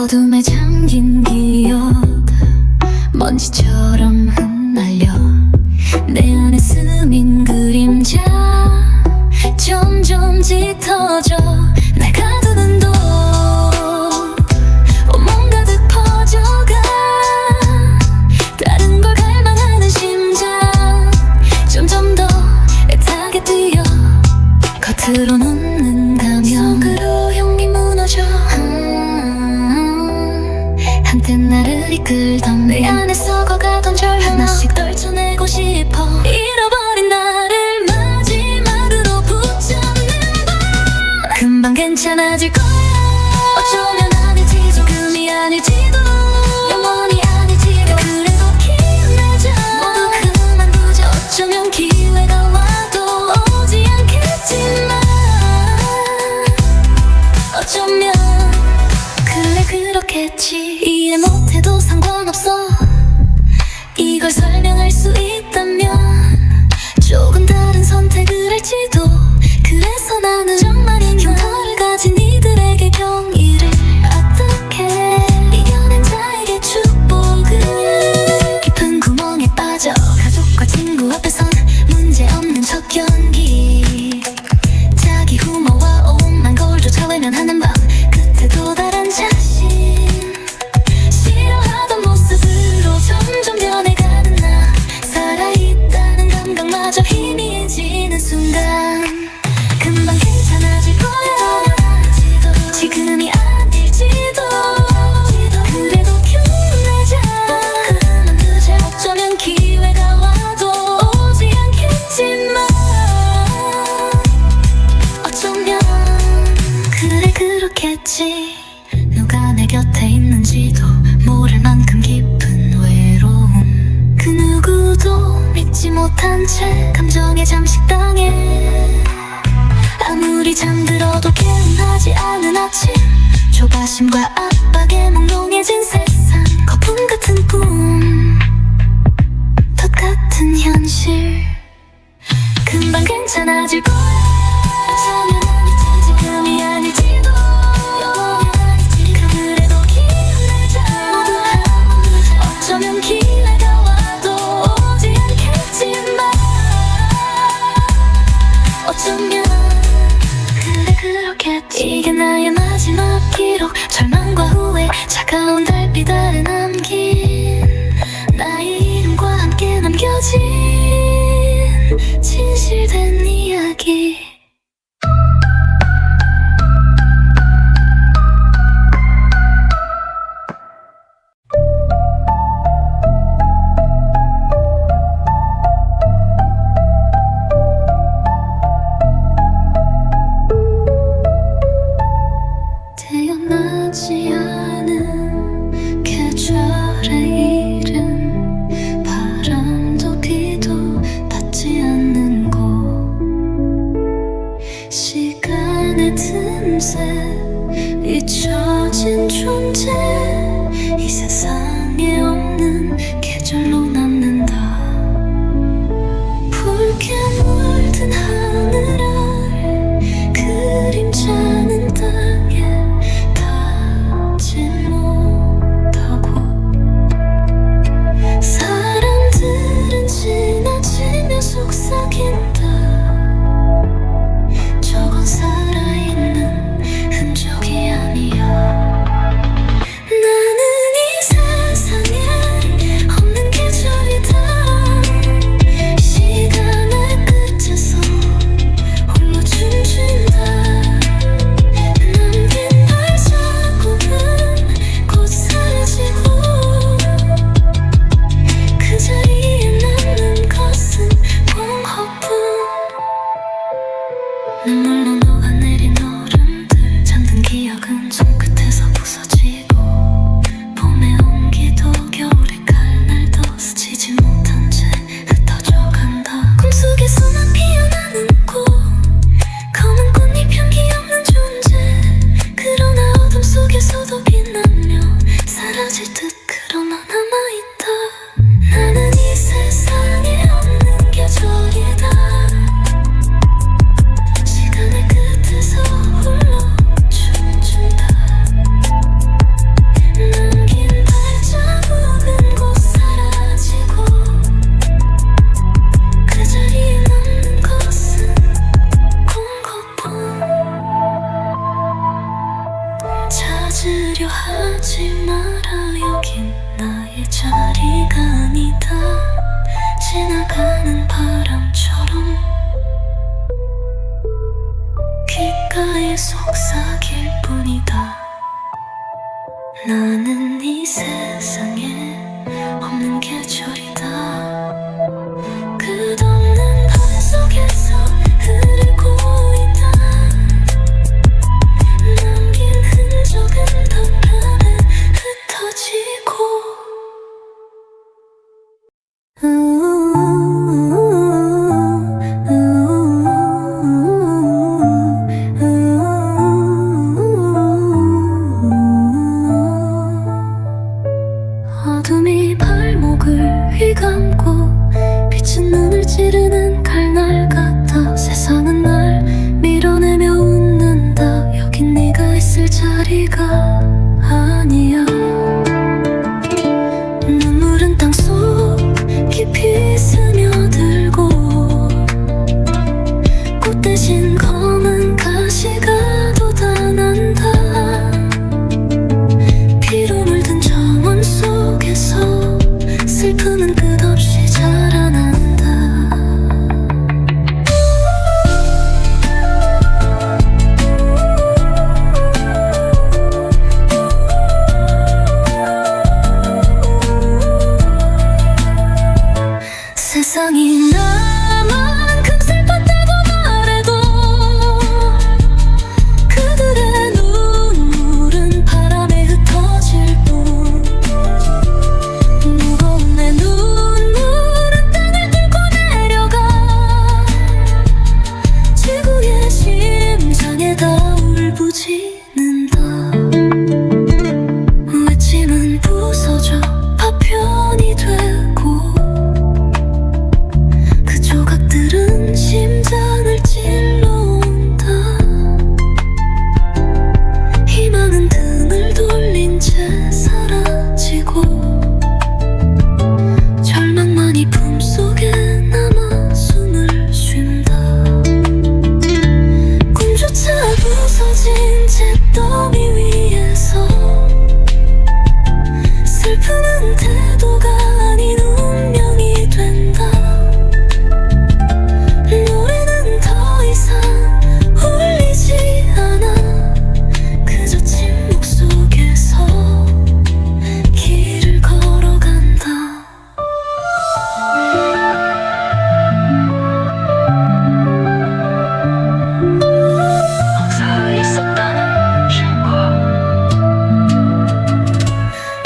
어둠에 잠긴 기억 먼지처럼 흩날려 내 안에 스민 그림자 점점 짙어져 날 가두는 돌 온몸 가득 퍼져가 다른 걸 갈망하는 심장 점점 더 애타게 뛰어 겉으로 웃는 가면 속으로 용기 무너져 한때 나를 이끌던 내 안에 썩어가던 절 하나씩 떨쳐내고 싶어 잃어버린 나를 마지막으로 붙잡는 번 금방 괜찮아질 거야 어쩌면 아닐지 지금이 아닐지도 영원히 아닐지도 그래도 힘내자 모두 그만두자 어쩌면 기회가 와도 오지 않겠지만 어쩌면 그래 그렇겠지 이해 못해도 상관없어 이걸 설명할 수 있다면 조금 다른 선택을 할지도 그래서 나는 정말인 흉터를 가진 이들에게 경의를 어떻게 이겨낸 자에게 축복을 깊은 구멍에 빠져 가족과 친구 앞에선 문제없는 척 연기 자기 후모와 오만 거울 쫓아 외면하는 밤 끝에 도달한 자신 싫어하던 모습으로 점점 변해가는 나 살아있다는 감각마저 희미해지는 순간 금방 괜찮아질 거야 지금이 아닐지도 그래도 힘내자 그만두자 어쩌면 기회가 와도 오지 않겠지만 어쩌면 그래 그렇겠지 누가 내 곁에 있는지도 모를 만큼 깊은 외로움 그 누구도 믿지 못한 채 감정에 잠식당해 아무리 잠들어도 개운하지 않은 아침 조바심과 압박에 몽롱해진 세상 거품 같은 꿈 덫 같은 현실 금방 괜찮아질 거야 어쩌면 아닐지 지금이 아닐지도 영원히 아닐지 그래도 힘내자 모두 한번 어쩌면 기회가 와도 오지 않겠지만 어쩌면 그래 그렇겠지 이게 나의 마지막 기록 절망과 후회 차가운 달빛 아래 남긴 나의 이름과 함께 남겨진 진실된 이야기 태어나지 않은 계절의 이름 바람도 비도 닿지 않는 곳 시간의 틈새 잊혀진 존재 이 세상에 없는 계절로 남는다 붉게 물든 하늘 아래 그림자는 땅에 닿지 못하고 사람들은 지나치며 속삭인다 저건 살아있는 흔적이 아니야 나는 이 세상에 없는 계절이다 시간의 끝에서 홀로 춤춘다 남긴 발자국은 곧 사라지고 그 자리에 남는 것은 공허뿐 눈물로 녹아내린 얼음들 잠든 기억은 손끝에서 부서지고 봄의 온기도 겨울의 칼날도 스치지 못한 채 흩어져 간다 꿈속에서만 피어나는 꽃 검은 꽃잎 향기 없는 존재 그러나 어둠 속에서도 빛나며 사라질 듯 그러나 남아있다 나는 이 세상에 없는 계절이다 시간의 끝 어딘가에 속삭일 뿐이다. 나는 이 세상에 없는 계절이다. 끝없는 밤 속에서 흐르고 있다. 남긴 흔적은 더 밤에 흩어지고. 어둠이 발목을 휘감고 빛은 눈을 찌르는 칼날 같아. 세상은 날 밀어내며 웃는다. 여긴 네가 있을 자리가 아니야. 눈물은 땅속 깊이 스며들고 꽃 대신 검은 가시가 돋아난다. 피로 물든 정원 속에서 슬픔은 끝없이 자라난다. 세상이 나만큼 슬펐다고 말해도 그들의 눈물은 바람에 흩어질 뿐. 무거운 내 눈물은 땅을 뚫고 내려가 지구의 심장에다 울부짖는다. 외침은 부서져 파편이 되고 그 조각들은 심장을 찔러온다. 희망은 등을 돌린 채 사라지고 절망만이 품속에 남아 숨을 쉰다. 꿈조차 부서진 잿더미 위에서 슬픔은 태도가 아닌 운명이 된다. 노래는 더 이상 울리지 않아. 그저 침묵 속에서 길을 걸어간다. 살아있었다는 증거.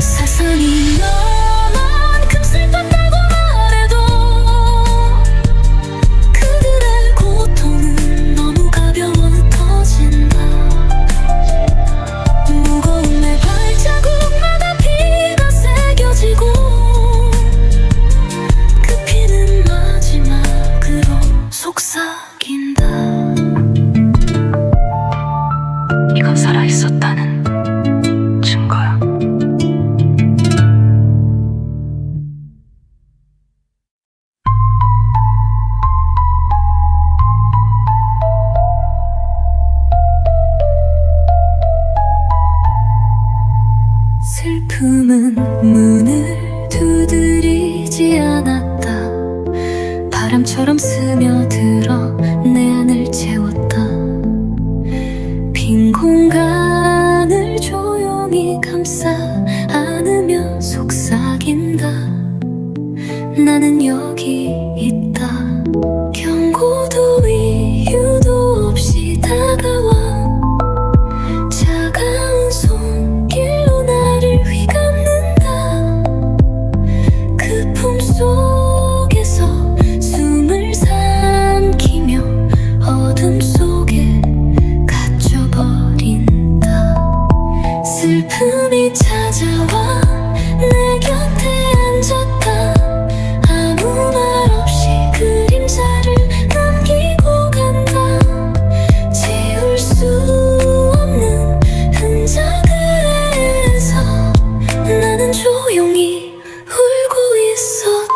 세상이 나만큼 슬펐다고 말해도 그들의 고통은 너무 가벼워 흩어진다. 무거운 내 발자국마다 피가 새겨지고 그 피는 마지막으로 속삭인다. 이건 살아있었다는 증거야. 슬픔은 문을 두드리지 않았다. 바람처럼 스며들어 내 안을 채웠다. 빈 공간을 조용히 감싸 안으며 속삭인다. 나는 여기 있다. 경고도 이유도 없이 다가와 차가운 손길로 나를 휘감는다. 그 품속에서 숨을 삼키며 어둠 속에 갇혀버린다. 슬픔이 찾아와 내 곁에 앉았다. 아무 말 없이 그림자를 남기고 간다. 지울 수 없는 흔적들에서 나는 조용히 울고 있었다.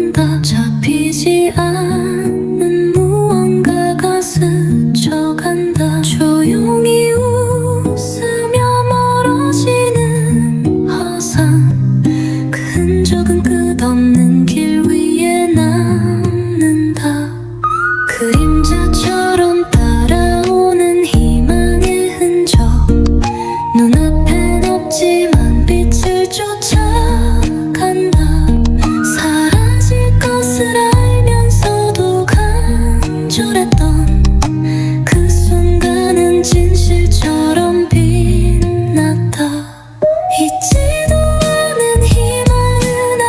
않는다. 잡히지 않는 무언가가 스쳐간다. 조용히 웃으며 멀어지는 허상, 그 흔적은 끝없는 길 위에 남는다. 그림자처럼 따라오는 희망의 흔적, 눈앞엔 없지만 빛을 쫓아간다. 사라질 것을 알면서도 간절했던 그 순간은 진실처럼 빛났다. 잊지도 않은 희망은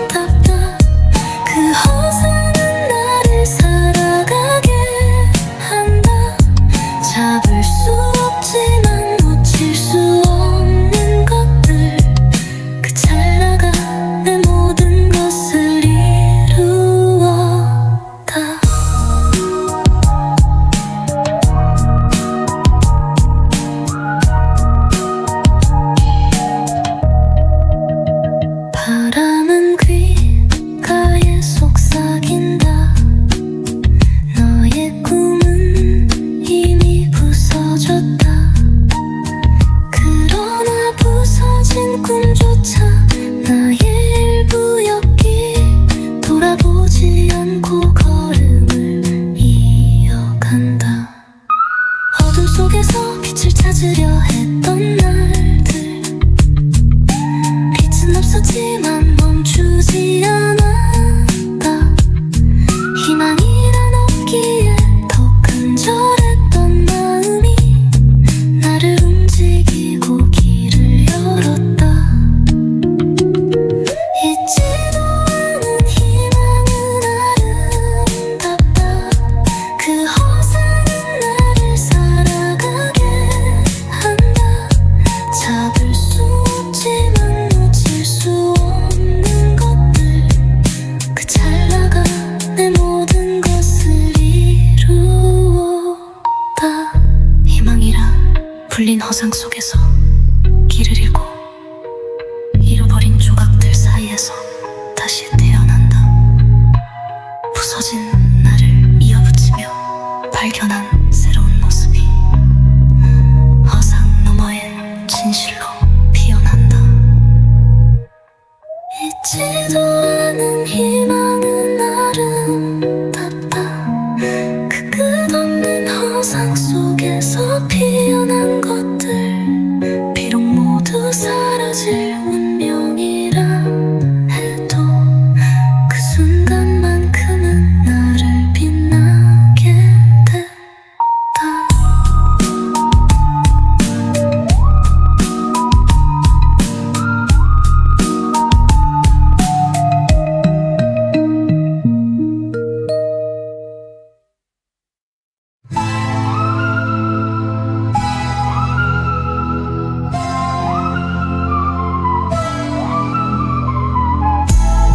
아름답다. 그 허상은 나를 살아가게 한다. 잡을 수 없지만 놓칠 수 없는 것들, 그 찰나가 내 모든 것을 이루었다. 바람은 귓가에 속삭인다. 너의 꿈은 이미 부서졌다. 그러나 부서진 꿈조차 나의 일부였기, 돌아보지 않고 걸음을 이어간다. 어둠 속에서 빛을 찾으려 했던 날들, 빛은 없었지만 멈추지 않았다. 희망이란 없기에 더 간절했던 마음이 나를 움직이고 길을 열었다. 잊지도 않은 희망은 아름답다. 그 허상은 나를 살아가게 한다. 잡을 수 없지만 놓칠 수 없는 것들, 그 찰나가 내 모든 것을 이루었다. 희망이란 불린 허상 속에서 길을 잃고 잃어버린 조각들 사이에서 다시 태어난다. 부서진 나를 이어붙이며 발견한 새로운 모습이 허상 너머의 진실로 피어난다. 잊지도 않은 희망은 아름답다. 그 끝없는 허상 속에서 피어난 것들, 비록 모두 사라질 운명이라 해도 그 순간만큼은 나를 빛나게 됐다.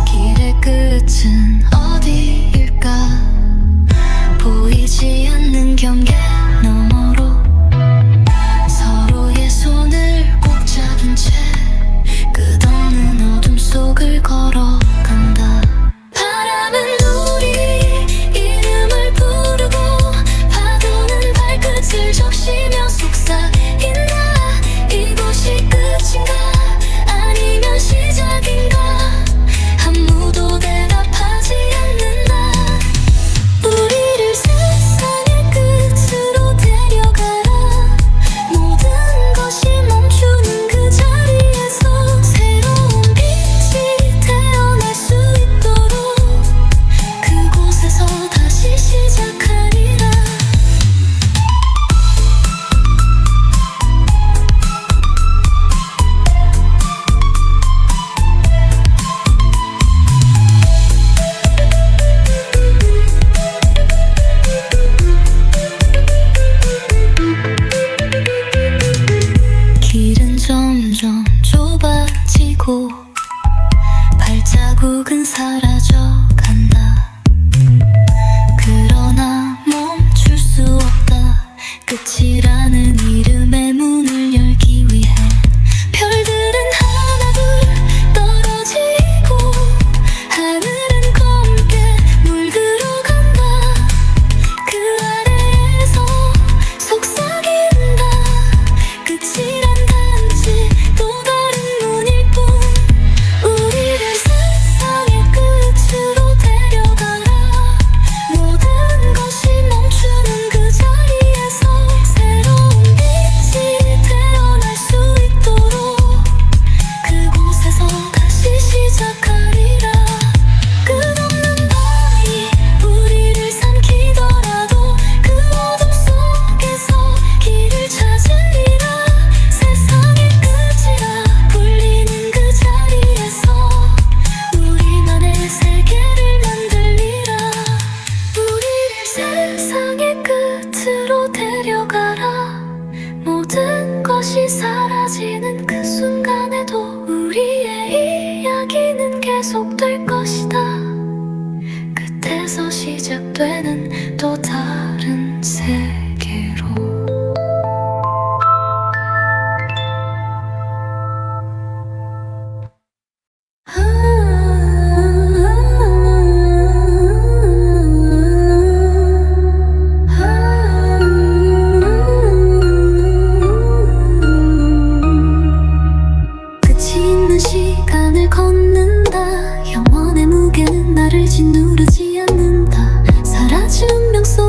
길의 끝은 어디일까? 보이지 않는 경계 너머로 서로의 손을 꼭 잡은 채 끝없는 어둠 속을 걸어간다. 바람은 우리 이름을 부르고 파도는 발끝을 적시며 속삭인다. 이곳이 끝인가 아니면 시작인가? 아무도 대답하지 않는다. 우리를 세상의 끝으로 데려가라. 모든 것이 멈추는 그 자리에서 새로운 빛이 태어날 수 있도록 그곳에서 다시 시작하리라. 길은 점점 좁아지고 발자국은 사라져간다. 그러나 멈출 수 없다. 끝이라는 이름의 문을 열기 위해 별들은 하나둘 떨어지고 하늘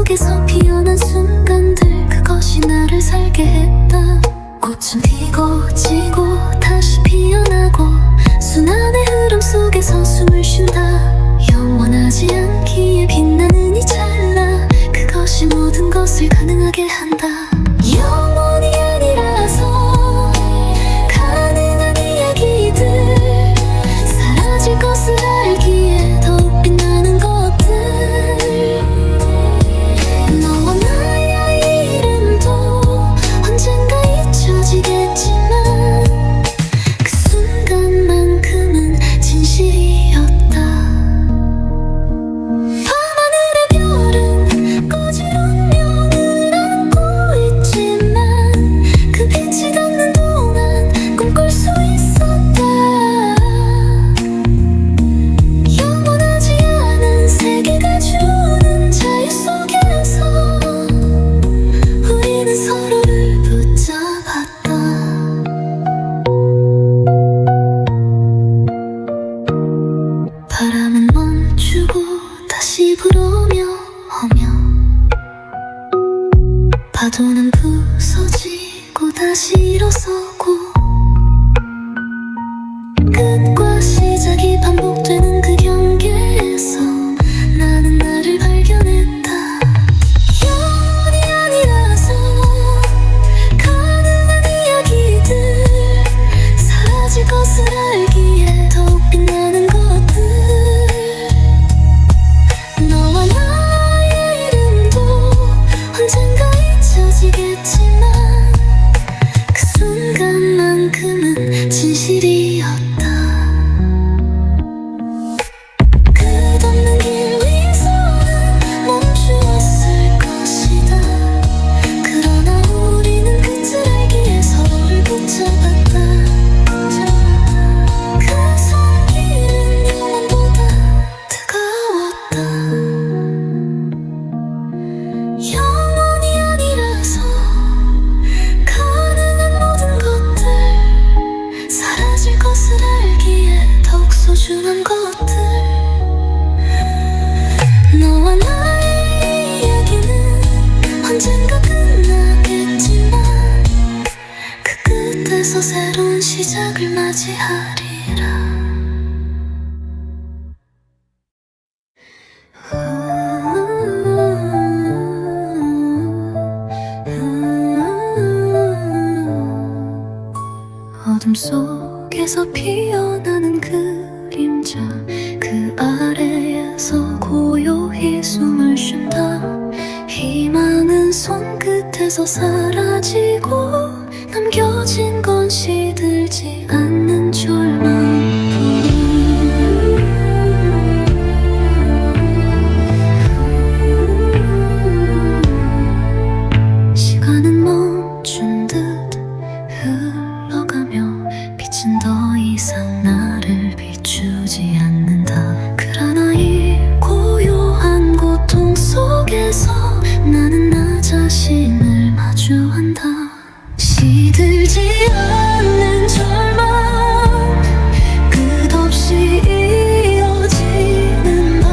속에서 피어난 순간들, 그것이 나를 살게 했다. 꽃은 피고 지고 다시 피어나고 순환의 흐름 속에서 숨을 쉰다. 영원하지 않기에 빛나는 이 찰나, 그것이 모든 것을 가능하게 한다. 영원이 아니라서 가능한 이야기들, 사라질 것을 알기에 더욱 빛나는 것들. 너와 나의 이름도 언젠가 잊혀지겠지만 그 순간만큼은 진실이었다. 밤하늘의 별은 꺼질 운명을 안고 있지만 그 빛이 닿는 동안 꿈꿀 수 있었다. 영원하지 않은 세계가 주는 자유 속에서 우리는 서로를 붙잡았다. 바람은 멈추고 다시 불어오며 파도는 부서지고 다시 일어서고 끝과 시작이 반복되는 그 경계에서 나는 나를 발견했다. 영원이 아니라서 가능한 이야기들, 사라질 것을 알기에 더욱 빛나는 것들. 너와 나의 이름도 언젠가 잊혀지겠지만 그 순간만큼은 진실이었다. 끝없는 길 위에서는 멈추었을 것이다. 그러나 우리는 끝을 알기에 서로를 붙잡았다. 그 손길은 영원보다 뜨거웠다. 영원이 아니라서 가능한 모든 것들, 사라질 것을 알기에 더욱 소중한 것들. 너와 나의 이야기는 언젠가 끝나겠지만 그 끝에서 새로운 시작을 맞이하리라. 어둠 속에서 피어나는 그림자, 그 아래에서 고요히 숨을 쉰다. 희망은 손끝에서 사라지고 남겨진 건 시들지 않는 절망뿐. 시간은 멈춘 듯 흘러가며 빛은 더 이상 나를 비추지 않는다. 그러나 이 고요한 고통 속에서 나는 나 자신을 마주한다. 시들지 않는 절망, 끝없이 이어지는 밤,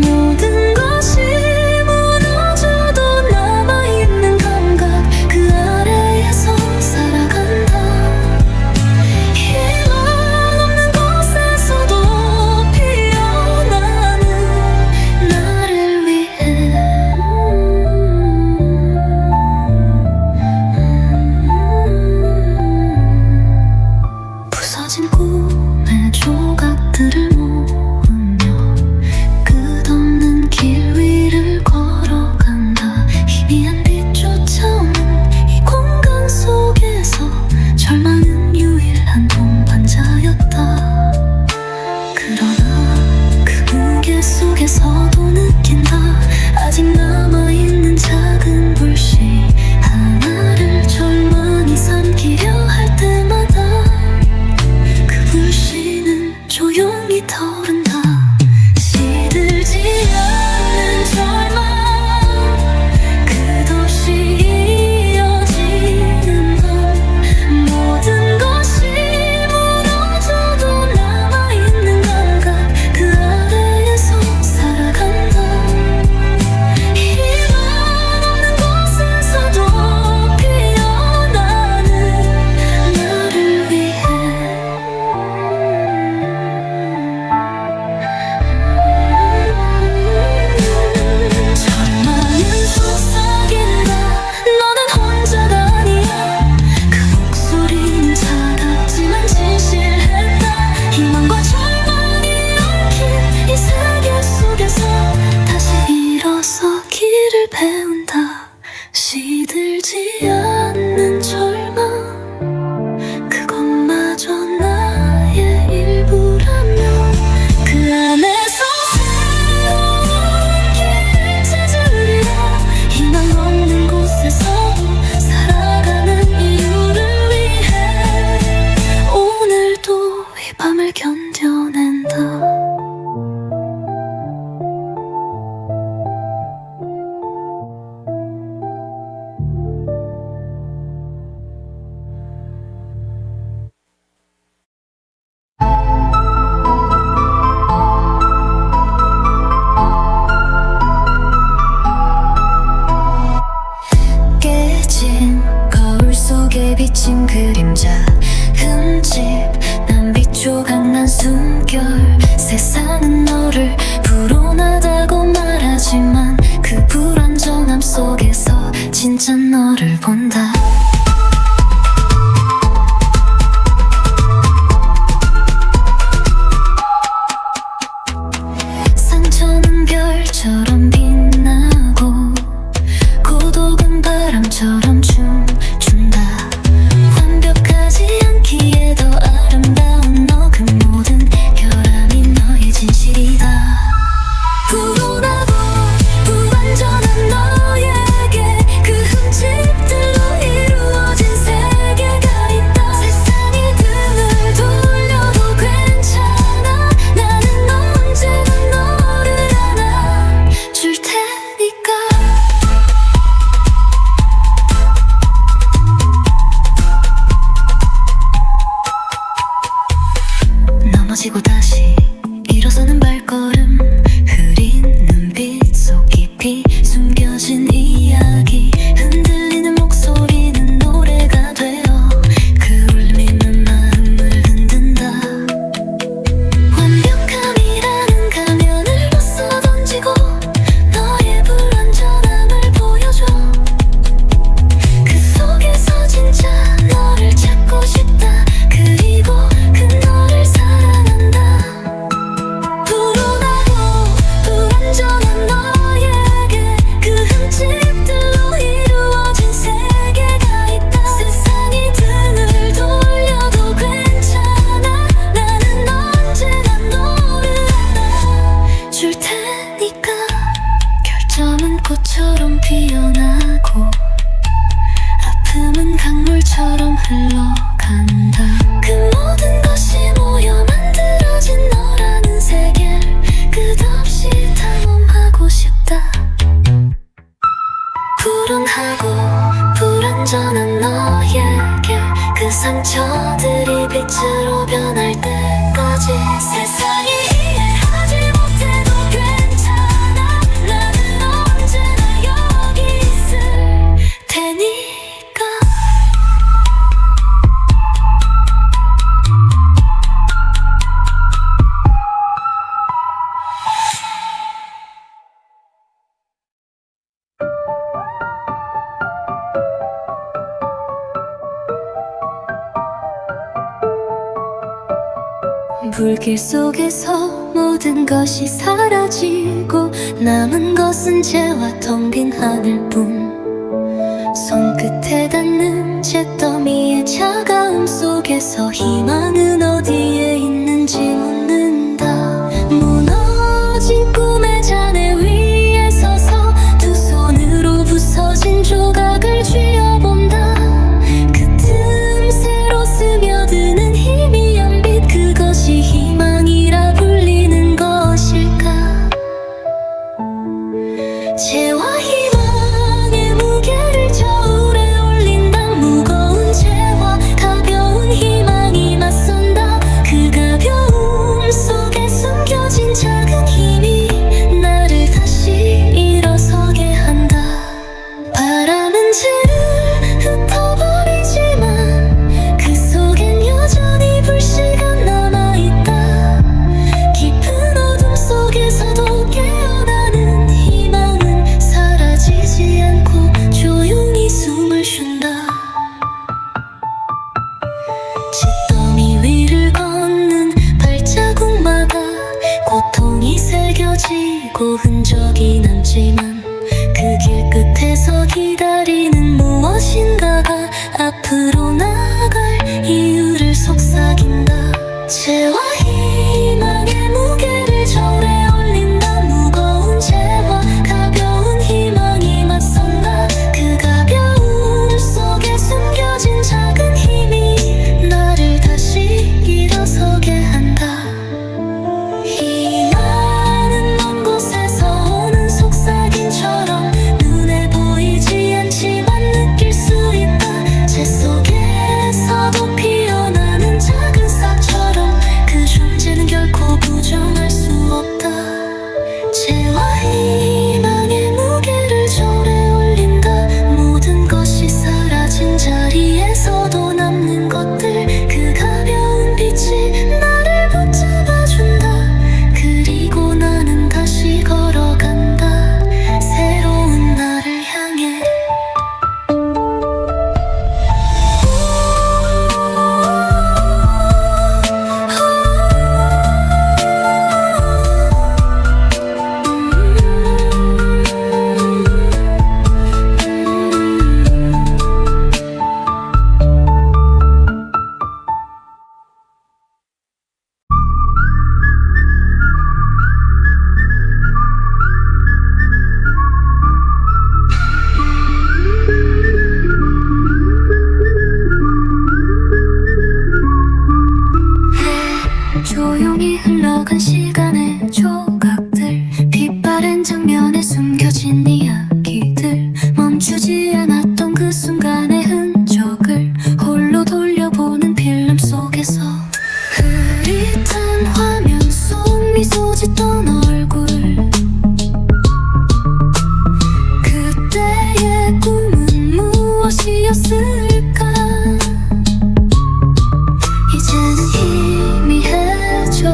모든 것이 무너져도 남아있는 감각, 그 아래에서 살아간다. 희망 없는 곳에서도 피어나는 나를 위해. 부서진 꿈의 조각들을 모으며 끝없는 길 위를 걸어간다. 희미한 빛 쫓아오는 이 공간 속에서 절망은 유일한 동반자였다. 그러나 그 무게 속에서도 느낀다. 아직 남아있는 작은 불씨 하나를 절망이 삼키려 할 때마다 그 불씨는 조용히 타오른다. 시들지 않는 절망, 끝없이 이어지는 밤, 모든 것이 무너져도 남아있는 감각, 그 아래에서 살아간다. 너를 본다. 상처는 별처럼 빛나고 고독은 바람처럼 춤춘다. 완벽하지 않기에 더 아름다운 너, 그 모든 결함이 너의 진실이다. 불온하고 불완전한 너에게 그 흠집들로 이루어진 세계가 있다. 세상이 등을 돌려도 괜찮아. 나는 언제나 너를 안아줄 테니까. 넘어지고 다시 일어서는 발걸음, 흐린 눈빛 속 깊이 숨겨진 이야기, 흔들리는 목소리는 노래가 되어 그 울림은 마음을 흔든다. 완벽함이라는 가면을 벗어 던지고 너의 불완전함을 보여줘. 그 속에서 진짜 너를 찾고 싶다. 그리고 그 너를 사랑한다. 불온하고 불완전한 너에게 그 흠집들로 이루어진 세계가 있다. 세상이 등을 돌려도 괜찮아. 나는 언제나 너를 안아줄 테니까. 결점은 꽃처럼 피어나고 아픔은 강물처럼 흘러간다. 그 모든 것이 모여 만들어진 너라는 세계를 끝없이 탐험하고 싶다. 불온하고 불완전한 너에게 그 상처들이 빛으로 변할 때까지 세상이 이해하지 못해도 괜찮아. 나는 언제나 여기 있을 테니까. 불길 속에서 모든 것이 사라지고 남은 것은 재와 텅 빈 하늘뿐. 손끝에 닿는 잿더미의 차가움 속에서 희망은 어디에 있는지 묻는다. 무너진 꿈의 잔해 위에 서서 두 손으로 부서진 조각을 쥐어본다. 그 틈새로 스며드는 희미한 빛, 그것이 희망이라 불리는 것일까. 재와 희망의 무게를 저울에 올린다. 무거운 재와 가벼운 희망이 맞선다. 그 가벼움 속에 숨겨진 작은 힘이 나를 다시 일어서게 한다. 바람은 재를 흩어버리지만 그 속엔 여전히 불씨가 남아있다. 깊은 어둠 속에서도 깨어나는 희망은 사라지지 않고 조용히 숨을 쉰다. 잿더미 위를 걷는 발자국마다 고통이 새겨지고 흔적이 남지만 그 길 끝에서 기다리는 무엇인가가 앞으로 나아갈 이유를 속삭인다. 재와 희망의 무게를 저울에 올린다. 무거운 재와 가벼운 희망이 맞선다. 그 가벼움 속에 숨겨진 작은 힘이 나를 다시 일어서게 한다. 희망은 먼 곳에서 오는 속삭임처럼 눈에 보이지 않지만 짓던 얼굴 그때의 꿈은 무엇이었을까 이제는 희미해져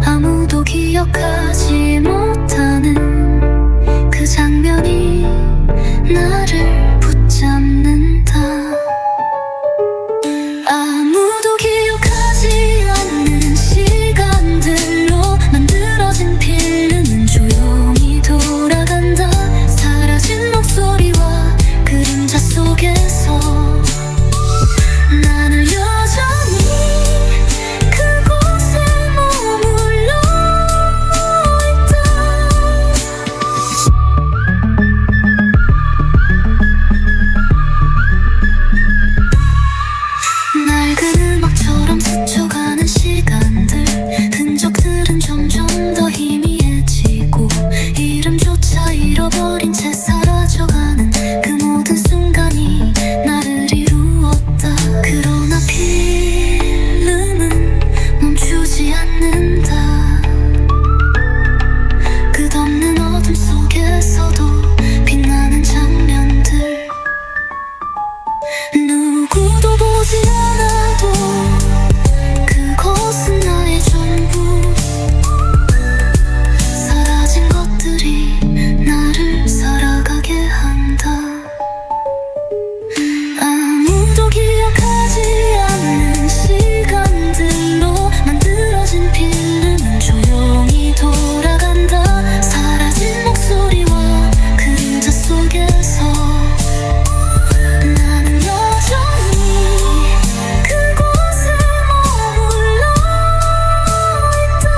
아무도 기억하지 못하는 그 장면이 나를 붙잡는다 아무도 기억하지 않는 시간들로 만들어진 필름은 조용히 돌아간다 사라진 목소리와 그림자 속에서 나는 여전히 그곳에 머물러 있다 낡은 음악처럼 스쳐가는 시간들 흔적들은 점점 더 희미해지고 이름조차 잃어버린 채 사라져가는 그 모든 순간이 나를 이루었다 그러나 필름은 멈추지 않는다 끝없는 어둠 속에서도 빛나는 장면들 누구도 보지 않아도 그곳은 나의 전부 사라진 것들이 나를 살아가게 한다 아무도 기억하지 않는 시간들로 만들어진 필름은 조용히 돌아간다 사라진 목소리와 그림자 속에서 나는 여전히 그곳에 머물러 있다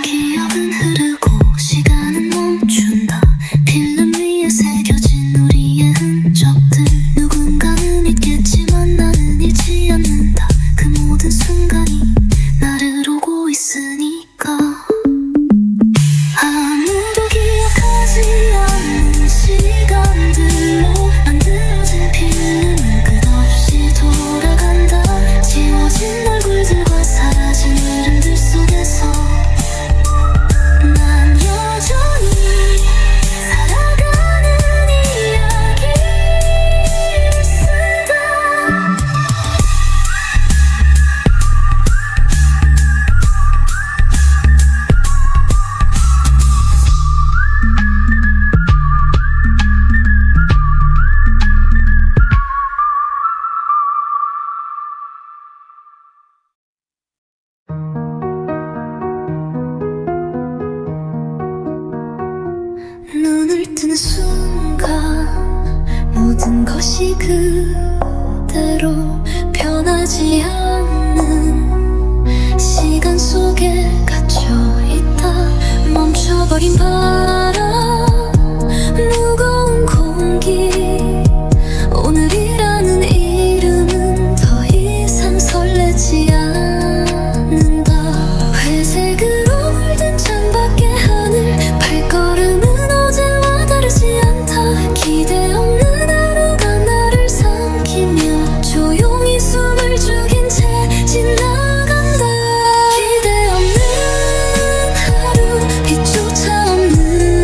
기억은 흐르고 시간은 멈춘다 필름 위에 새겨진 우리의 흔적들 누군가는 잊겠지만 나는 잊지 않는다 그 모든 순간이 나를 오고 있으니까 아무도 기억하지 않는 시간들로 만들어진 필름은 끝없이 돌아간다 지워진 얼굴들과 사라진 이름들 속에서 난 여전히 살아가는 이야기를 쓴다 눈을 뜨는 순간 모든 것이 그대로 변하지 않는 시간 속에 갇혀있다 멈춰버린 바람 무거운 공기 오늘이라는 이름은 더 이상 설레지 않는다 회색으로 물든 창밖의 하늘 발걸음은 어제와 다르지 않다 기대 없는 하루가 나를 삼키며 조용히 숨을 죽인 채 지나간다 기대 없는 하루 빛조차 없는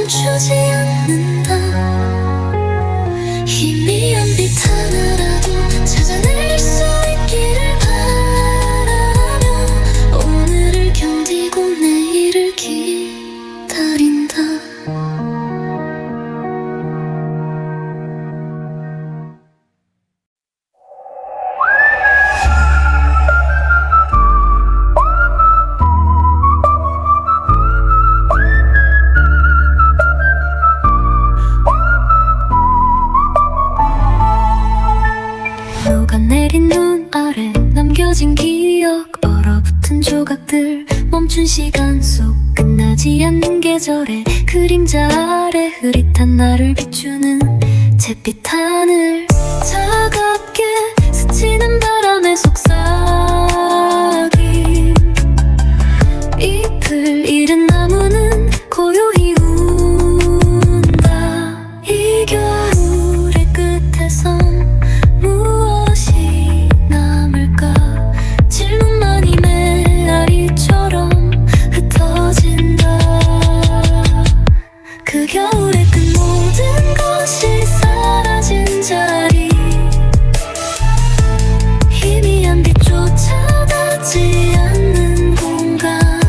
멈추지 않는다. 희미한 빛 하나라도 찾아낼 수 있기를 바라며 오늘을 견디고 내일을 기다린다. 녹아내린 눈 아래 남겨진 기억, 얼어붙은 조각들, 멈춘 시간 속 끝나지 않는 계절의 그림자 아래 흐릿한 나를 비추는 잿빛 하늘. 차갑게 스치는 바람의 속삭임, 잎을 잃은 나무는 고요히 운다. 이 겨울의 끝에선 무엇이 남을까? 질문만이 메아리처럼 흩어진다. 그 겨울의 끝 모든 것이 사라진 자리, 희미한 빛조차 닿지 않는 공간,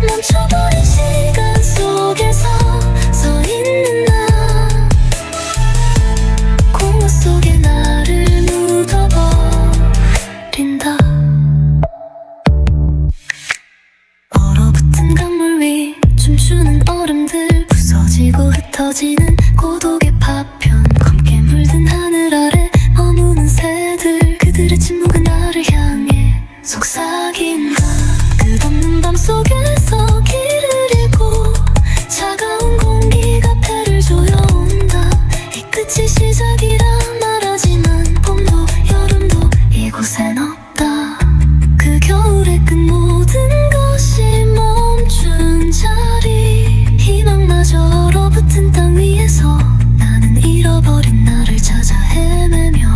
멈춰버린 시간 속에서 서 있는 나. 공허 속에 나를 묻어버린다. 얼어붙은 강물 위 춤추는 얼음들, 부서지고 흩어지는 고독의 파편, 검게 물든 하늘 아래 머무는 새들, 그들의 침묵은 나를 향해 속삭인다. 끝없는 밤 속에서 길을 잃고 차가운 공기가 배를 조여온다. 이 끝이 시작이라 말하지만 봄도 여름도 이곳엔 없다. 그 겨울의 끝 모든 것이 멈춘 자리, 희망마저 얼어붙은 땅 위에서 나는 잃어버린 나를 찾아 헤매며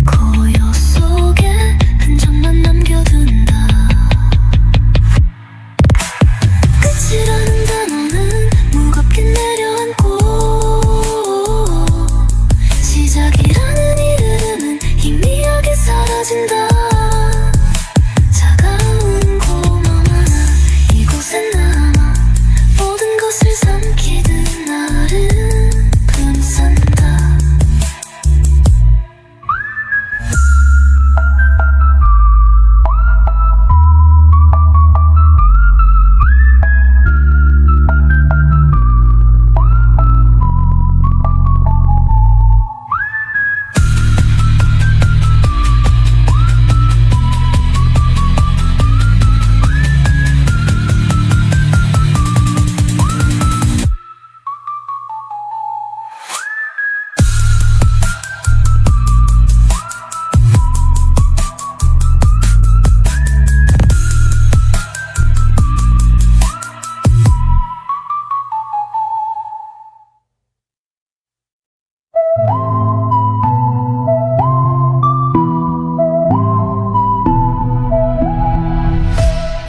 고요 속에 흔적만 남겨둔다. 끝이라는 단어는 무겁게 내려앉고, 시작이라는 이름은 희미하게 사라진다. 차가운 고마움 하나 이곳에 남아 모든 것을 삼키듯 나를 품쓴다.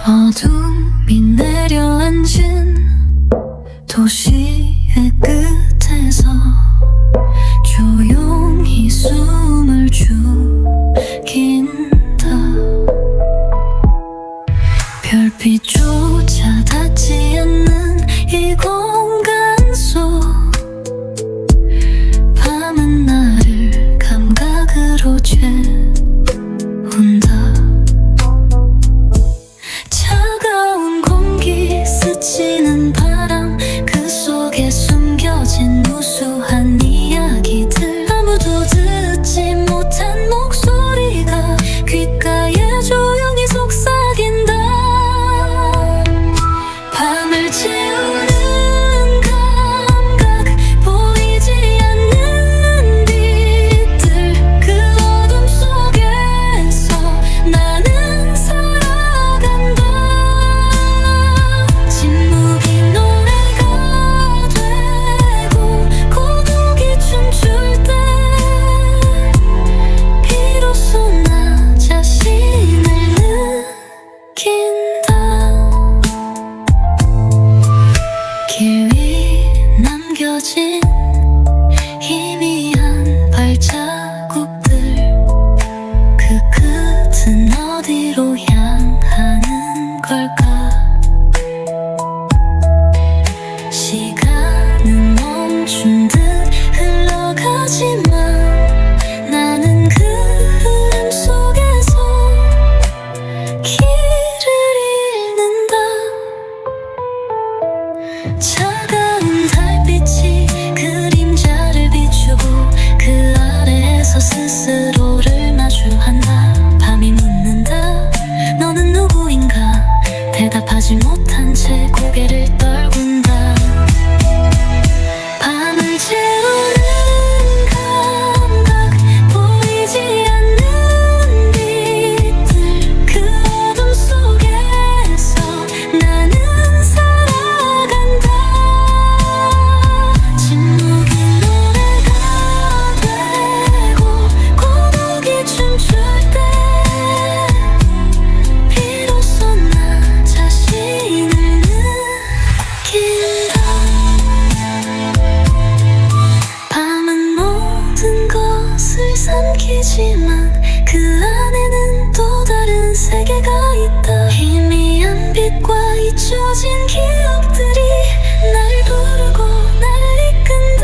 어둠이 내려앉은 도시의 끝에서 조용히 숨을 죽인다. 별빛조차 닿지 않는 이 공간 속 밤은 나를 감각으로 채운다. 차가운 공기 스치는 바람, 그 속에 숨겨진 무수한 이야기들, 아무도 듣지 못한 목소리가 귓가에 조용히 속삭인다. 밤을 채우는 감각, 보이지 않는 빛들, 그 어둠 속에서 나는 살아간다. 침묵이 걸까? 시간은 멈춘 듯 흘러가지만 나는 그 흐름 속에서 길을 잃는다. 차가운 달빛이 그림자를 비추고 그 아래에서 스스로를 마주한다. 밤이 묻는다. 너는 누구인가? 대답하지 못한 채 고개를 떨군다. 밤을 채우는 감각, 보이지 않는 빛들, 그 어둠 속에서 나는 살아간다. 침묵이 노래가 되고 고독이 춤출 때 비로소 나 자신을 느낀다. 밤은 모든 것을 삼키지만 그 안에는 또 다른 세계가 있다. 희미한 빛과 잊혀진 기억들이 날 부르고 날 이끈다.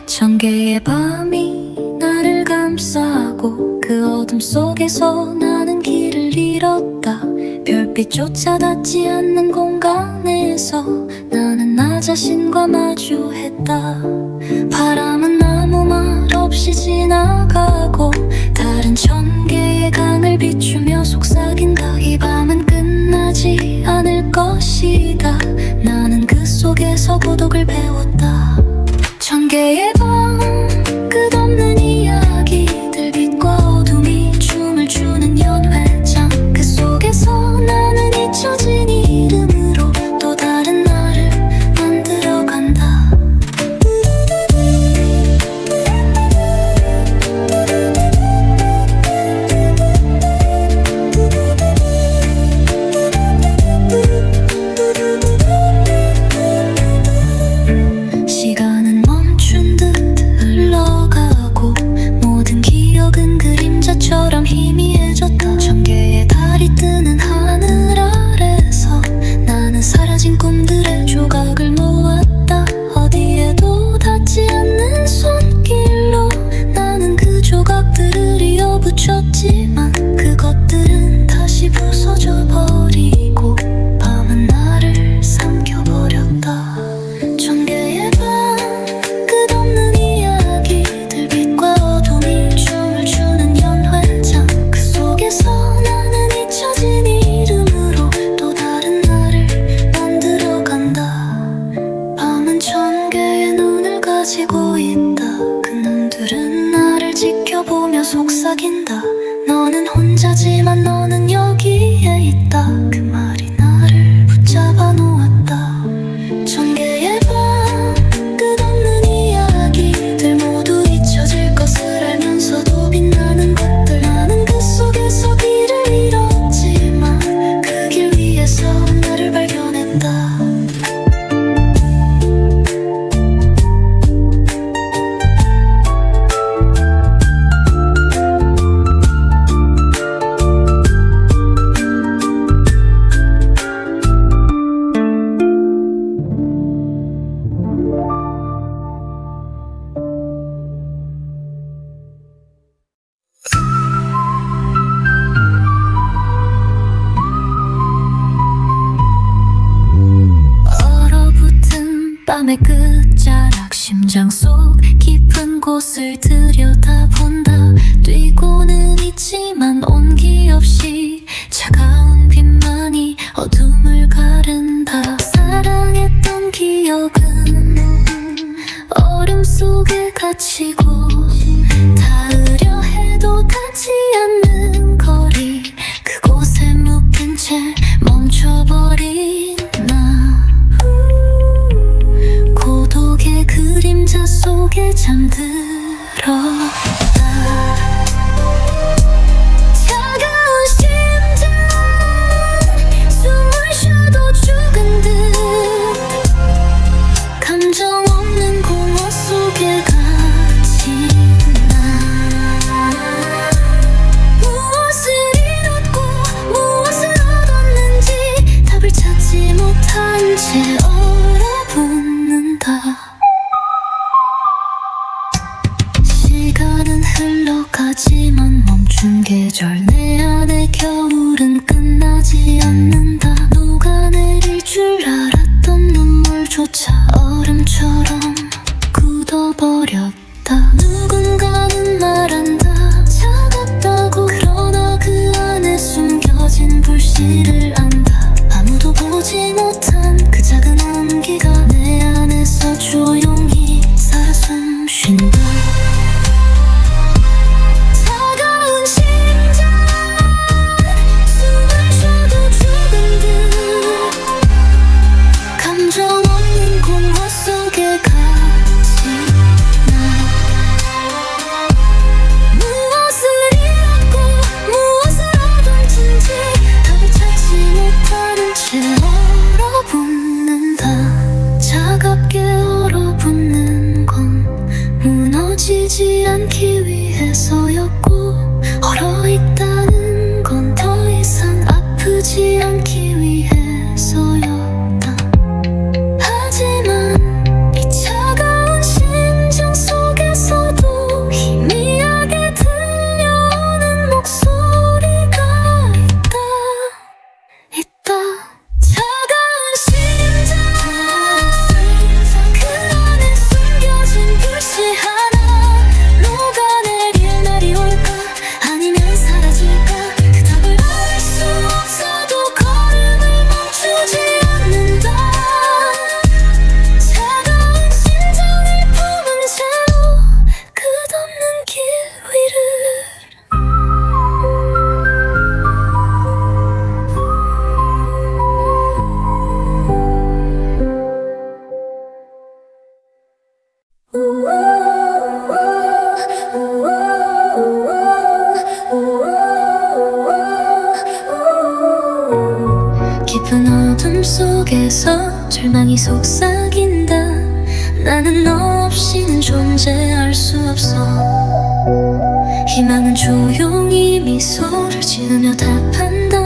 천개의 밤이 나를 감싸고 그 어둠 속에서 나는 길을 잃었다. 별빛조차 닿지 않는 공간에서 나는 나 자신과 마주했다. 바람은 아무 말 없이 지나가고 다른 천개의 강을 비추며 속삭인다. 이 밤은 끝나지 않을 것이다. 나는 그 속에서 고독을 배웠다. 천개의 밤, 끝없는 이야기들, 빛과 어둠이 춤을 추는 연회장, 그 속에서 나는 잊혀진 이름으로 또 다른 나를 만들어간다. 시간은 멈춘 듯 흘러가고 모든 기억은 그림자처럼 희미해졌다. 천개의 달이 뜨는 하늘 아래서 나는 사라진 꿈들의 조각을 모았다. 어디에도 닿지 않는 손길로 나는 그 조각들을 이어붙였지만 그것들은 다시 부서져 버리고 밤은 나를 삼켜버렸다. 천개의 밤, 끝없는 이야기들, 빛과 어둠이 춤을 추는 연회장, 그 속에서 나는 잊혀진 이름으로 또 다른 나를 만들어간다. 밤은 천개의 눈을 가지고 있다. 그 눈들은 나를 지켜보며 속삭인다. 너는 혼자지만 너는 여기에 있다. 그 말이 나를 붙잡아 놓았다. 천개의 밤, 끝없는 이야기들 모두 잊혀질 것을 알면서도 빛나는 것들, 나는 그 속에서 길을 잃었지만 그 길 위에서 나를 발견했다. 밤의 끝자락, 심장 속 깊은 곳을 들여다본다. 뛰고 하지만 멈춘 계절 내 안에 겨울은 끝나지 않는다. 녹아내릴 줄 알았던 눈물조차 얼음처럼 굳어버렸다. 누군가는 말한다 차갑다고. 그러나 그 안에 숨겨진 불씨를 안다. 아무도 보지 못한 그 작은 온기가 내 안에서 조용히 살아 숨쉰다. 차가운 심장 숨을 쉬어도 죽은 듯 감정 없는 공허 속에 갇힌 나. 무엇을 잃었고 무엇을 얻었는지 답을 찾지 못하는 채 얼어붙는다. 차갑게 얼어붙는 건 무너지지 않기 위해서였고, 얼어있다는 건 더 이상 아프지 않기 위해서였다. 하지만 이 차가운 심장 속에서도 희미하게 들려오는 목소리가 있다. 차가운 심장 그 안에 숨겨진 불씨 하나. 녹아내릴 날이 올까 아니면 사라질까. 그 답을 알 수 없어도 걸음을 멈추지 않는다. 차가운 심장을 품은 채로 끝없는 길 위를 깊은 어둠 속에서 절망이 속삭인다. 나는 너 없이는 존재할 수 없어. 희망은 조용히 미소를 지으며 답한다.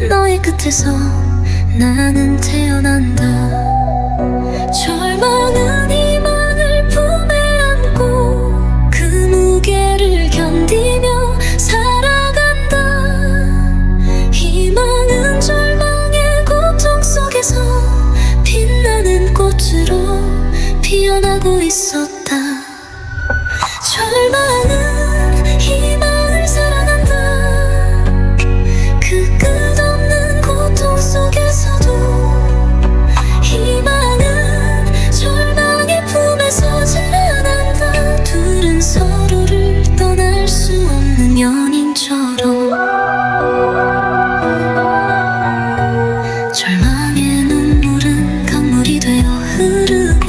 너의 끝에서 나는 태어난다. 절망은 희망을 품에 안고 그 무게를 견디며 살아간다. 희망은 절망의 고통 속에서 빛나는 꽃으로 피어나고 있었다. 절망은 희망을 사랑한다. 그 끝없는 고통 속에서도 희망은 절망의 품에서 자라난다. 둘은 서로를 떠날 수 없는 연인처럼. 절망의 눈물은 강물이 되어 흐르고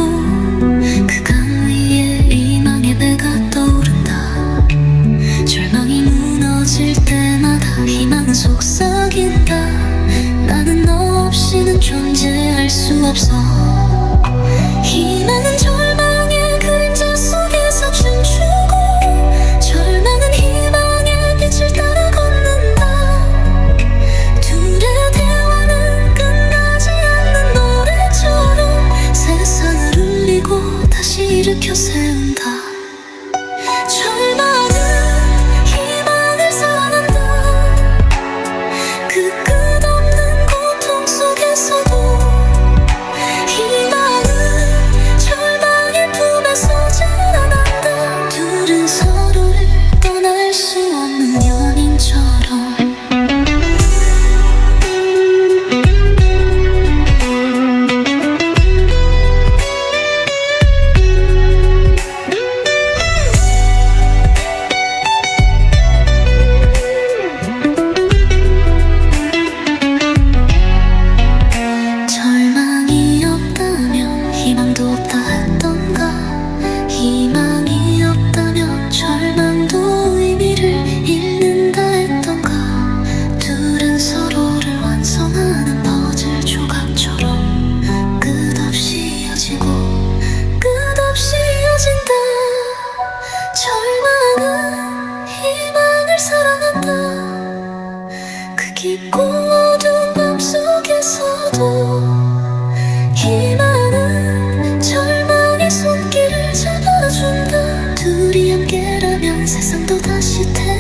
그 강 위에 희망의 배가 떠오른다. 절망이 무너질 때마다 희망은 속삭인다. 나는 너 없이는 존재할 수 없어. 희망은 절망의 그림자 속에서 춤추고, 절망은 희망의 빛을 따라 걷는다. 둘의 대화는 끝나지 않는 노래처럼 세상을 울리고 다시 일으켜 세운다. 절망은 희망을 사랑한다. 그 끝없는 고통 속에서도 희망은 절망의 품에서 자라난다. 둘은 서로를 떠날 수 없는 연인처럼. 절망이 없다면 희망도 없다 했던가. 희망이 없다면 절망도 의미를 잃는다 했던가. 둘은 서로를 완성하는 퍼즐 조각처럼 끝없이 이어지고 끝없이 이어진다. 절망은 희망을 사랑한다. 그 깊고 어두운 밤 속에서도 희망은 절망의 손길을 잡아준다. 둘이 함께라면 세상도 다시 태어난다.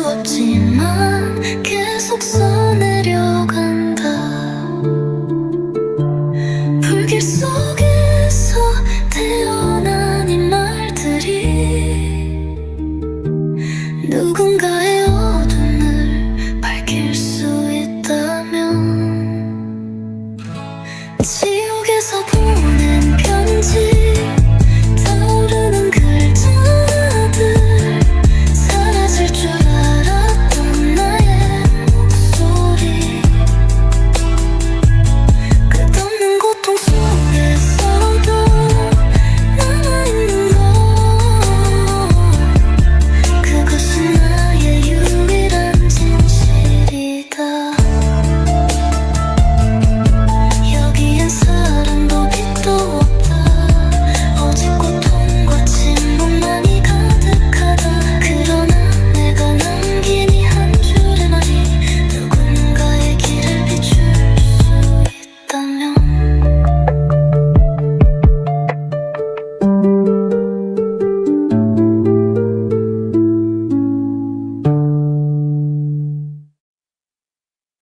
없지만 계속 써내려간다. 불길 속에서 태어난 이 말들이 누군가의